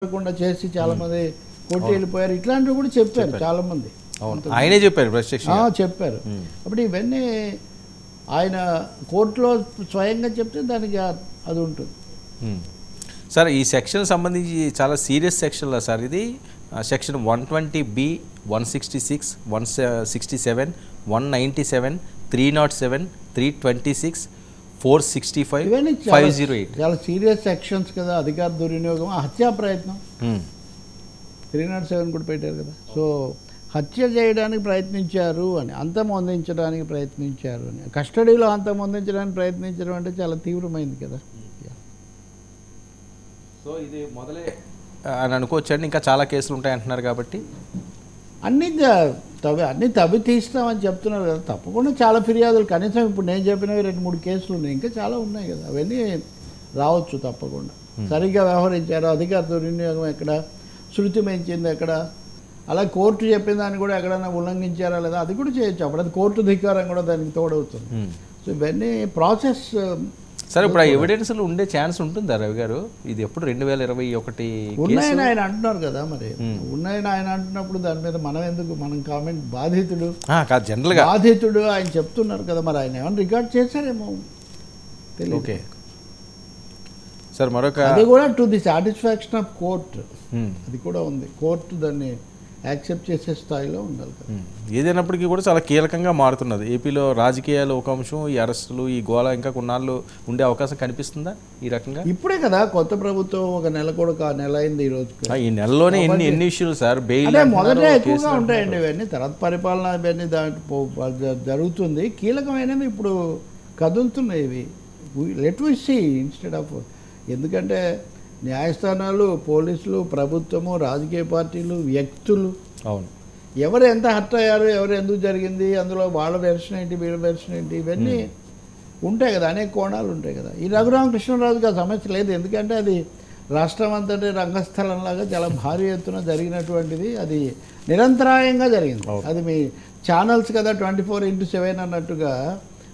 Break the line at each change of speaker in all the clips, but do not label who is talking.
కాకుండా చేసి చాలా మంది కొట్టి వెళ్ళిపోయారు. ఇట్లాంటివి కూడా చెప్పారు చాలా మంది.
ఆయనే చెప్పారు ప్రత్యక్షంగా
చెప్పారు. అప్పుడు ఇవన్నీ ఆయన కోర్టులో స్వయంగా చెప్తే దానికి అది ఉంటుంది.
సార్ ఈ సెక్షన్ సంబంధించి చాలా సీరియస్ సెక్షన్లో సార్ ఇది సెక్షన్ 120B 166 167 197 307 326 465 508
చాలా సీరియస్ సెక్షన్స్ కదా. అధికార దుర్వినియోగం, హత్యా ప్రయత్నం 307 కూడా పెట్టారు కదా. సో హత్య చేయడానికి ప్రయత్నించారు అని, అంతమొందించడానికి ప్రయత్నించారు అని, కస్టడీలో అంతమొందించడానికి ప్రయత్నించడం అంటే చాలా తీవ్రమైంది కదా.
సో ఇది మొదలే అని అనుకోవచ్చండి. ఇంకా చాలా కేసులు ఉంటాయంటున్నారు కాబట్టి
అన్నీ తవ్వి తీస్తామని చెప్తున్నారు కదా. తప్పకుండా చాలా ఫిర్యాదులు, కనీసం ఇప్పుడు నేను చెప్పినవి 2-3 కేసులు ఉన్నాయి, ఇంకా చాలా ఉన్నాయి కదా. అవన్నీ రావచ్చు తప్పకుండా. సరిగ్గా వ్యవహరించారు, అధికార దుర్వినియోగం ఎక్కడ, శృతి మించింది ఎక్కడ, అలా కోర్టు చెప్పిన దాన్ని కూడా ఎక్కడైనా ఉల్లంఘించారా లేదా అది కూడా చేయొచ్చు. అప్పుడు అది కోర్టు ధిక్కారం కూడా దానికి తోడవుతుంది. సో ఇవన్నీ ప్రాసెస్.
సరే, ఇప్పుడు ఆ ఎవిడెన్స్లు ఉండే ఛాన్స్ ఉంటుందా రవి గారు? ఇది ఎప్పుడు 2021
ఉన్నాయని ఆయన అంటున్నారు కదా. మరి ఉన్నాయని ఆయన అంటున్నప్పుడు దాని మీద మనం కామెంట్, బాధితుడు
జనరల్గా
బాధితుడు ఆయన చెప్తున్నారు కదా. మరి ఆయన ఏమైనా రికార్డ్ చేశారేమో తెలియదు.
ఓకే సార్, మరొక
అది కూడా to the satisfaction of court, అది కూడా ఉంది. కోర్టు దాన్ని యాక్సెప్ట్ చేసే స్థాయిలో ఉండాలి కదా.
ఏదైనప్పటికీ కూడా చాలా కీలకంగా మారుతున్నది ఏపీలో రాజకీయాలు. ఒక అంశం, ఈ అరెస్టులు, ఈ గోళ ఇంకా కొన్నాళ్ళు ఉండే అవకాశం కనిపిస్తుందా ఈ రకంగా?
ఇప్పుడే కదా కొత్త ప్రభుత్వం, ఒక నెల కూడా నెల అయింది ఈ రోజు.
ఈ నెలలోనే ఎన్ని ఇష్యూలు సార్? బెయిల్
మొదట ఎక్కువగా ఉంటాయండి ఇవన్నీ, తర్వాత పరిపాలన ఇవన్నీ దాంట్లో జరుగుతుంది. కీలకమైనవి ఇప్పుడు కదులుతున్నాయి ఇవి. Let we see instead of, ఎందుకంటే న్యాయస్థానాలు, పోలీసులు, ప్రభుత్వము, రాజకీయ పార్టీలు, వ్యక్తులు,
అవును,
ఎవరు ఎంత హర్ట్ అయ్యారు, ఎవరు ఎందుకు జరిగింది, అందులో వాళ్ళ వెర్షన్ ఏంటి, వీళ్ళ వెర్షన్ ఏంటి, ఇవన్నీ ఉంటాయి కదా. అనేక కోణాలు ఉంటాయి కదా. ఈ రఘురామకృష్ణరాజుకి ఆ సమస్య లేదు, ఎందుకంటే అది రాష్ట్రం అంతటి రంగస్థలంలాగా చాలా భారీ ఎత్తున జరిగినటువంటిది. అది నిరంతరాయంగా జరిగింది. అది మీ ఛానల్స్ కదా 24/7 అన్నట్టుగా.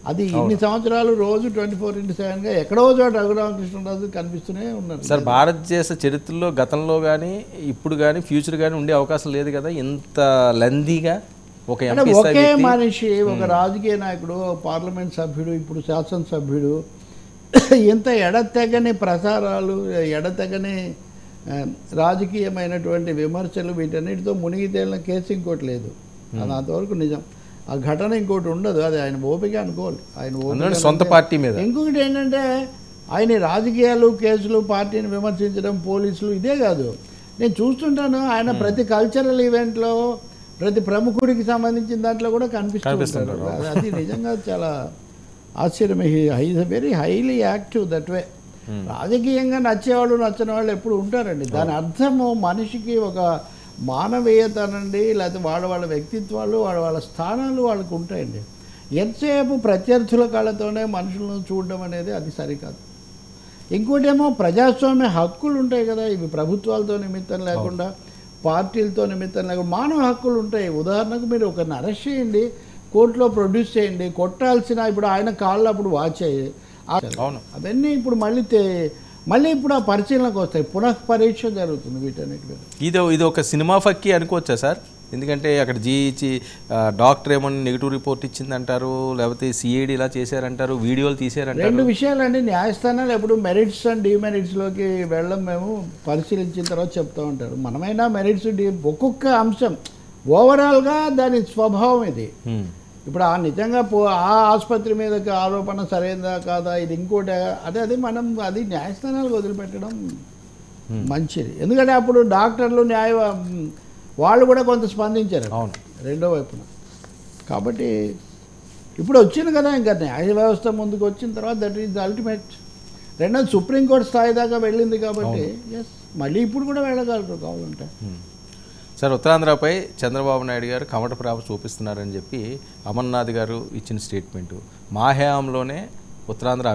అది ఇన్ని సంవత్సరాలు రోజు 24/7గా ఎక్కడో చోట రఘురామకృష్ణరాజు కనిపిస్తూనే ఉన్నారు
సార్. భారతదేశ చరిత్రలో గతంలో కానీ ఇప్పుడు కానీ ఫ్యూచర్ కానీ ఉండే అవకాశం లేదు కదా ఇంత లెందీగా.
ఒకే మనిషి, ఒక రాజకీయ నాయకుడు, పార్లమెంట్ సభ్యుడు, ఇప్పుడు శాసనసభ్యుడు, ఇంత ఎడతెగని ప్రసారాలు, ఎడతెగని రాజకీయమైనటువంటి విమర్శలు, వీటన్నిటితో మునిగి తేలిన కేసు ఇంకోటి లేదు. అది అంతవరకు నిజం. ఆ ఘటన ఇంకోటి ఉండదు. అది ఆయన ఓపిక అనుకోవాలి. ఆయన
సొంత పార్టీ మీద.
ఇంకొకటి ఏంటంటే ఆయన రాజకీయాలు, కేసులు, పార్టీని విమర్శించడం, పోలీసులు, ఇదే కాదు. నేను చూస్తుంటాను ఆయన ప్రతి కల్చరల్ ఈవెంట్లో, ప్రతి ప్రముఖుడికి సంబంధించిన దాంట్లో కూడా కనిపిస్తుంటారు. అది నిజంగా చాలా ఆశ్చర్యం. Is very highly active that way. రాజకీయంగా నచ్చేవాళ్ళు, నచ్చని వాళ్ళు ఎప్పుడు ఉంటారండి. దాని అర్థము మనిషికి ఒక మానవీయత అనండి, లేకపోతే వాళ్ళ వ్యక్తిత్వాలు, వాళ్ళ స్థానాలు వాళ్ళకు ఉంటాయండి. ఎంతసేపు ప్రత్యర్థుల కాళ్ళతోనే మనుషులను చూడడం అనేది అది సరికాదు. ఇంకోటేమో ప్రజాస్వామ్య హక్కులు ఉంటాయి కదా. ఇవి ప్రభుత్వాలతో నిమిత్తం లేకుండా, పార్టీలతో నిమిత్తం లేకుండా మానవ హక్కులు ఉంటాయి. ఉదాహరణకు మీరు ఒకరిని అరెస్ట్ చేయండి, కోర్టులో ప్రొడ్యూస్ చేయండి, కొట్టాల్సిన, ఇప్పుడు ఆయన కాళ్ళు అప్పుడు వాచ్ అయ్యాయి, అవన్నీ ఇప్పుడు మళ్ళీ ఇప్పుడు ఆ పరిశీలనకు వస్తాయి. పునః పరీక్ష జరుగుతుంది వీటన్నిటి మీద.
ఇది ఒక సినిమా ఫక్కి అనుకోవచ్చా సార్? ఎందుకంటే అక్కడ జీఈచి డాక్టర్ ఏమో నెగిటివ్ రిపోర్ట్ ఇచ్చిందంటారు, లేకపోతే సిఐడి ఇలా చేశారంటారు, వీడియోలు తీశారంటారు.
2 విషయాలండి. న్యాయస్థానాలు ఎప్పుడు మెరిట్స్ అండ్ డిమెరిట్స్లోకి వెళ్ళడం మేము పరిశీలించిన తర్వాత చెప్తూ ఉంటారు. మనమైనా మెరిట్స్, ఒక్కొక్క అంశం ఓవరాల్గా దాని స్వభావం ఇది. ఇప్పుడు ఆ నిజంగా ఆ ఆసుపత్రి మీద ఆరోపణ సరైనదా కాదా, ఇది ఇంకోటి, అది మనం అది న్యాయస్థానాలకు వదిలిపెట్టడం మంచిది. ఎందుకంటే అప్పుడు డాక్టర్లు, వాళ్ళు కూడా కొంత స్పందించారు రెండో వైపున. కాబట్టి ఇప్పుడు వచ్చింది కదా, ఇంకా న్యాయ వ్యవస్థ ముందుకు వచ్చిన తర్వాత దట్ ఈజ్ ద అల్టిమేట్. రెండోది సుప్రీంకోర్టు స్థాయి దాకా వెళ్ళింది కాబట్టి మళ్ళీ ఇప్పుడు కూడా వెళ్ళగలరు కావాలంటే.
సార్, ఉత్తరాంధ్రపై చంద్రబాబు నాయుడు గారు కమట ప్రాప చూపిస్తున్నారని చెప్పి అమర్నాథ్ గారు ఇచ్చిన స్టేట్మెంటు, మా హయాంలోనే ఉత్తరాంధ్ర